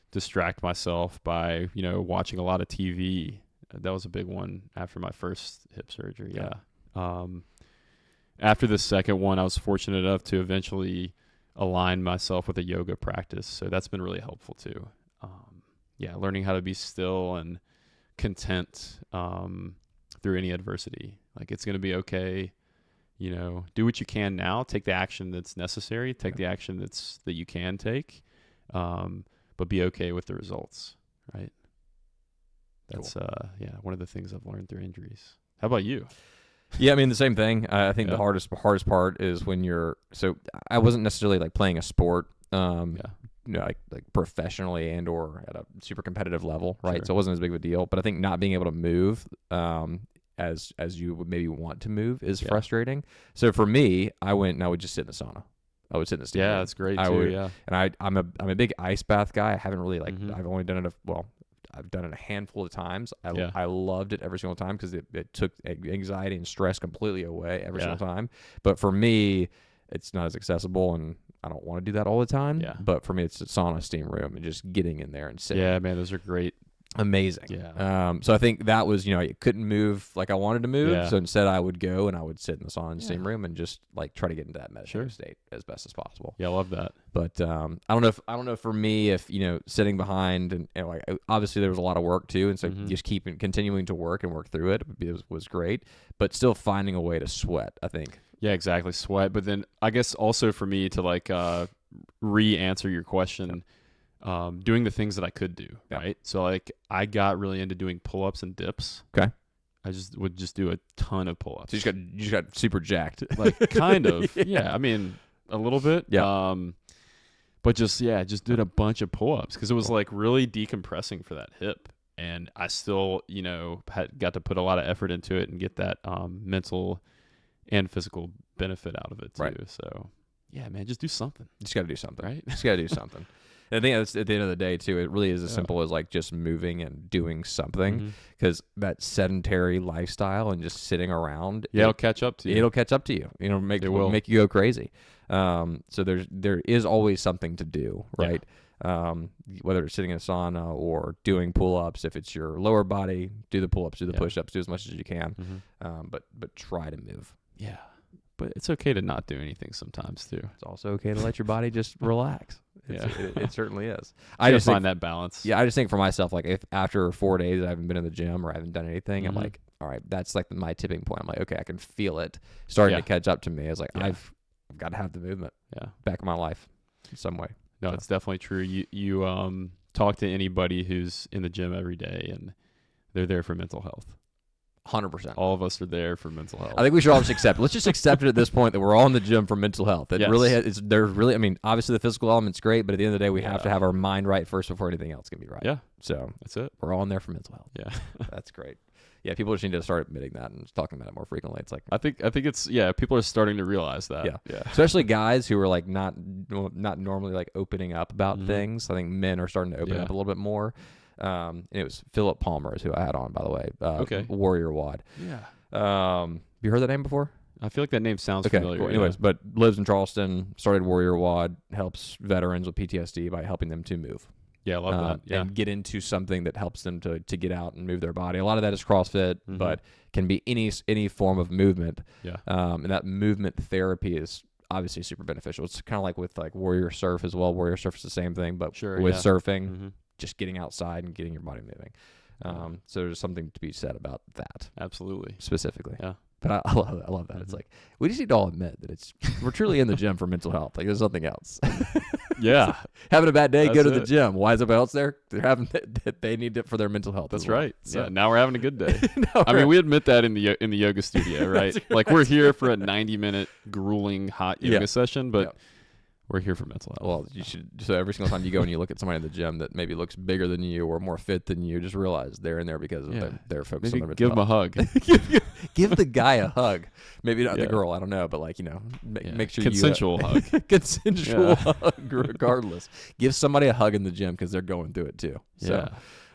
Speaker 1: distract myself by, watching a lot of TV? That was a big one after my first hip surgery. Yeah. After the second one, I was fortunate enough to eventually align myself with a yoga practice. So that's been really helpful too. Learning how to be still and content through any adversity. Like it's going to be okay. Do what you can now. Take the action that's necessary. Take the action that you can take, but be okay with the results. Right. That's one of the things I've learned through injuries. How about you?
Speaker 2: Yeah, I mean the same thing. I think the hardest part is when I wasn't necessarily like playing a sport, like professionally and or at a super competitive level, right?
Speaker 1: Sure.
Speaker 2: So it wasn't as big of a deal. But I think not being able to move, as you would maybe want to move, is frustrating. So for me, I went and I would just sit in the sauna. I would sit in the steam room.
Speaker 1: That's great too.
Speaker 2: And I'm a big ice bath guy. I haven't really I've only done it I've done it a handful of times. I loved it every single time because it took anxiety and stress completely away every single time. But for me, it's not as accessible, and I don't want to do that all the time. Yeah. But for me, it's a sauna, steam room, and just getting in there and sitting.
Speaker 1: Yeah, man, those are great.
Speaker 2: Amazing.
Speaker 1: Yeah.
Speaker 2: So I think that was, I couldn't move like I wanted to move. Yeah. So instead I would go and I would sit in the sauna and steam room and just like try to get into that meditative state as best as possible.
Speaker 1: Yeah, I love that.
Speaker 2: But I don't know for me if, sitting behind and like obviously there was a lot of work too. And so just continuing to work and work through it was great, but still finding a way to sweat, I think.
Speaker 1: Yeah, exactly. Sweat. But then I guess also for me to like re-answer your question, doing the things that I could do, right? So like I got really into doing pull-ups and dips.
Speaker 2: Okay.
Speaker 1: I would do a ton of pull-ups.
Speaker 2: So you just got super jacked.
Speaker 1: Like kind of. Yeah. I mean, a little bit.
Speaker 2: Yeah.
Speaker 1: But just did a bunch of pull-ups because it was like really decompressing for that hip. And I still, got to put a lot of effort into it and get that mental and physical benefit out of it too. Right. So yeah, man, just do something.
Speaker 2: Just got to do something.
Speaker 1: Right?
Speaker 2: Just got to do something. And I think that's at the end of the day too. It really is as simple as like just moving and doing something, because that sedentary lifestyle and just sitting around,
Speaker 1: it'll catch up to you.
Speaker 2: It'll catch up to you. Make you go crazy. So there is always something to do, right? Yeah. Whether it's sitting in a sauna or doing pull-ups. If it's your lower body, do the pull-ups, do the push-ups, do as much as you can. But try to move.
Speaker 1: Yeah. But it's okay to not do anything sometimes too.
Speaker 2: It's also okay to let your body just relax. It certainly is.
Speaker 1: I just find that balance.
Speaker 2: Yeah, I just think for myself, like if after 4 days I haven't been in the gym or I haven't done anything, I'm like, all right, that's like my tipping point. I'm like, okay, I can feel it starting to catch up to me. I was like, I've got to have the movement back in my life in some way.
Speaker 1: No, it's definitely true. You talk to anybody who's in the gym every day and they're there for mental health.
Speaker 2: 100%.
Speaker 1: All of us are there for mental health.
Speaker 2: I think we should all just accept it. Let's just accept it at this point that we're all in the gym for mental health. It really is. There's really, I mean, obviously the physical element's great, but at the end of the day, we have to have our mind right first before anything else can be right.
Speaker 1: Yeah.
Speaker 2: So
Speaker 1: that's it.
Speaker 2: We're all in there for mental health.
Speaker 1: Yeah.
Speaker 2: That's great. Yeah. People just need to start admitting that and talking about it more frequently. It's like,
Speaker 1: I think it's, people are starting to realize that.
Speaker 2: Yeah. Especially guys who are like not normally like opening up about things. I think men are starting to open up a little bit more. And it was Philip Palmer is who I had on, by the way. Warrior Wad.
Speaker 1: Yeah.
Speaker 2: You heard that name before?
Speaker 1: I feel like that name sounds familiar.
Speaker 2: Cool. Anyways, but lives in Charleston, started Warrior Wad, helps veterans with PTSD by helping them to move.
Speaker 1: Yeah, I love that. Yeah.
Speaker 2: And get into something that helps them to get out and move their body. A lot of that is CrossFit, but can be any form of movement.
Speaker 1: Yeah.
Speaker 2: And that movement therapy is obviously super beneficial. It's kind of like with like warrior surf as well. Warrior surf is the same thing, but
Speaker 1: sure,
Speaker 2: with
Speaker 1: yeah.
Speaker 2: surfing, just getting outside and getting your body moving. So there's something to be said about that.
Speaker 1: Absolutely.
Speaker 2: Specifically.
Speaker 1: Yeah.
Speaker 2: But I love that. I love that. It's like, we just need to all admit that we're truly in the gym for mental health. Like, there's nothing else.
Speaker 1: Yeah.
Speaker 2: Having a bad day, go to the gym. Why is everybody else there? They're having they need it for their mental health.
Speaker 1: That's
Speaker 2: well.
Speaker 1: right.
Speaker 2: So
Speaker 1: yeah. Now we're having a good day. I mean, we admit that in the yoga studio, right? Like, we're here for a 90-minute grueling hot yoga session, but we're here for mental health.
Speaker 2: Well, you should. So every single time you go and you look at somebody in the gym that maybe looks bigger than you or more fit than you, just realize they're in there because they're focused on their mental health.
Speaker 1: Give them a hug.
Speaker 2: Give the guy a hug. Maybe not the girl. I don't know, but like, make sure
Speaker 1: consensual hug.
Speaker 2: Consensual hug, regardless. Give somebody a hug in the gym because they're going through it too. So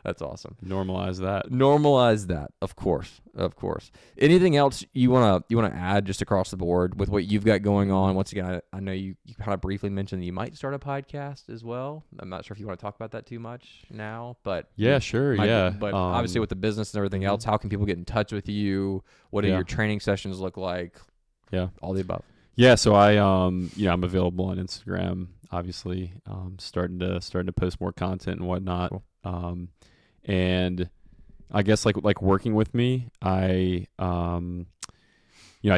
Speaker 2: that's awesome.
Speaker 1: Normalize that.
Speaker 2: Of course. Anything else you wanna add just across the board with what you've got going on? Once again, I know you kind of briefly mentioned that you might start a podcast as well. I'm not sure if you want to talk about that too much now, but
Speaker 1: sure,
Speaker 2: But obviously with the business and everything else, how can people get in touch with you? What do your training sessions look like? Yeah, all the above.
Speaker 1: Yeah, so I'm available on Instagram. Obviously, starting to post more content and whatnot. Cool. And I guess like working with me, I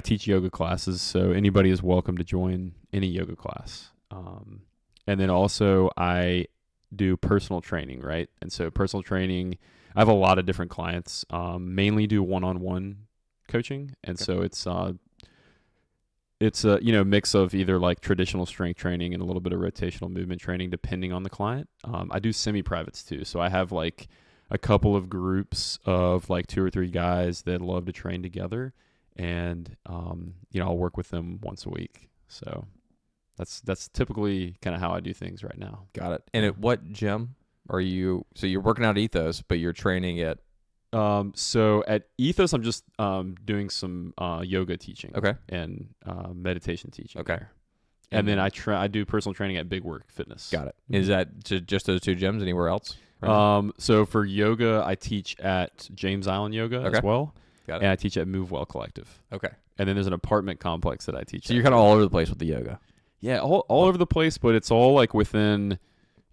Speaker 1: teach yoga classes, so anybody is welcome to join any yoga class. And then also I do personal training, right? And so personal training, I have a lot of different clients. Mainly do one-on-one coaching, and so it's a mix of either like traditional strength training and a little bit of rotational movement training, depending on the client. I do semi-privates too, so I have like a couple of groups of like 2 or 3 guys that love to train together, and I'll work with them once a week. So that's typically kind of how I do things right now.
Speaker 2: Got it. And at what gym are you? So you're working out at Ethos, but you're training at.
Speaker 1: So at Ethos, I'm just doing some yoga teaching, and meditation teaching.
Speaker 2: Okay.
Speaker 1: There. And then I do personal training at Big Work Fitness.
Speaker 2: Got it. Is that just those 2 gyms? Anywhere else?
Speaker 1: So for yoga, I teach at James Island Yoga as well.
Speaker 2: Got it.
Speaker 1: And I teach at Move Well Collective.
Speaker 2: Okay.
Speaker 1: And then there's an apartment complex that I teach.
Speaker 2: So you're kind of all over the place with the yoga.
Speaker 1: Yeah, all over the place, but it's all like within,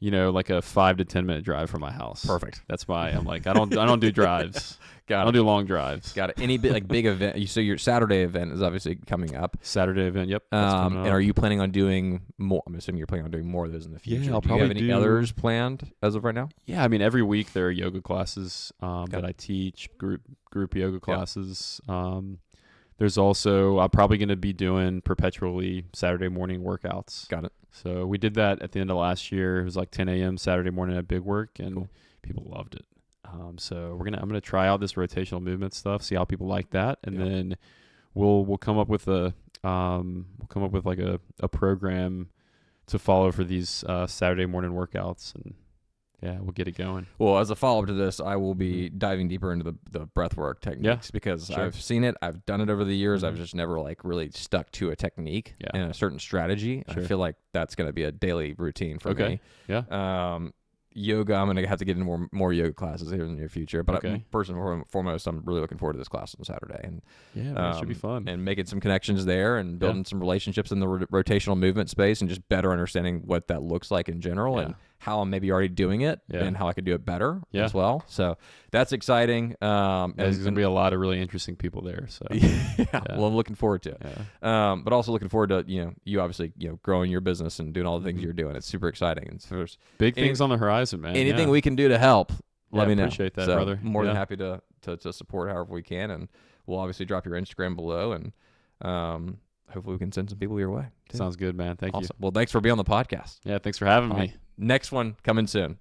Speaker 1: like a 5 to 10 minute drive from my house.
Speaker 2: Perfect.
Speaker 1: That's why I'm like, I don't do drives. I don't do long drives.
Speaker 2: Got it. Any big event? So your Saturday event is obviously coming up.
Speaker 1: Saturday event, yep.
Speaker 2: And are you planning on doing more? I'm assuming you're planning on doing more of those in the future.
Speaker 1: Yeah, I'll
Speaker 2: probably do. Do you have any others planned as of right now?
Speaker 1: Yeah, I mean, every week there are yoga classes that I teach, group yoga classes. There's also, I'm probably going to be doing perpetually Saturday morning workouts.
Speaker 2: Got it.
Speaker 1: So we did that at the end of last year. It was like 10 a.m. Saturday morning at Big Work, and people loved it. So I'm gonna try out this rotational movement stuff, see how people like that, and then we'll come up with a program to follow for these Saturday morning workouts, and we'll get it going.
Speaker 2: Well, as a follow-up to this, I will be diving deeper into the breathwork techniques because I've seen it, I've done it over the years. I've just never like really stuck to a technique and a certain strategy. I feel like that's going to be a daily routine for me. Yeah. Yoga, I'm going to have to get into more yoga classes here in the near future. But first and foremost, I'm really looking forward to this class on Saturday. And
Speaker 1: it should be fun.
Speaker 2: And making some connections there and building some relationships in the rotational movement space and just better understanding what that looks like in general and how I'm maybe already doing it and how I could do it better as well. So that's exciting.
Speaker 1: There's going to be a lot of really interesting people there. So
Speaker 2: well, I'm looking forward to it. But also looking forward to, you obviously, growing your business and doing all the things you're doing. It's super exciting. And so there's
Speaker 1: big things on the horizon, man.
Speaker 2: Anything we can do to help, let me know.
Speaker 1: Appreciate that, brother.
Speaker 2: More than happy to support however we can. And we'll obviously drop your Instagram below and hopefully we can send some people your way.
Speaker 1: Sounds good, man. Thank you.
Speaker 2: Well, thanks for being on the podcast.
Speaker 1: Yeah, thanks for having me.
Speaker 2: Next one coming soon.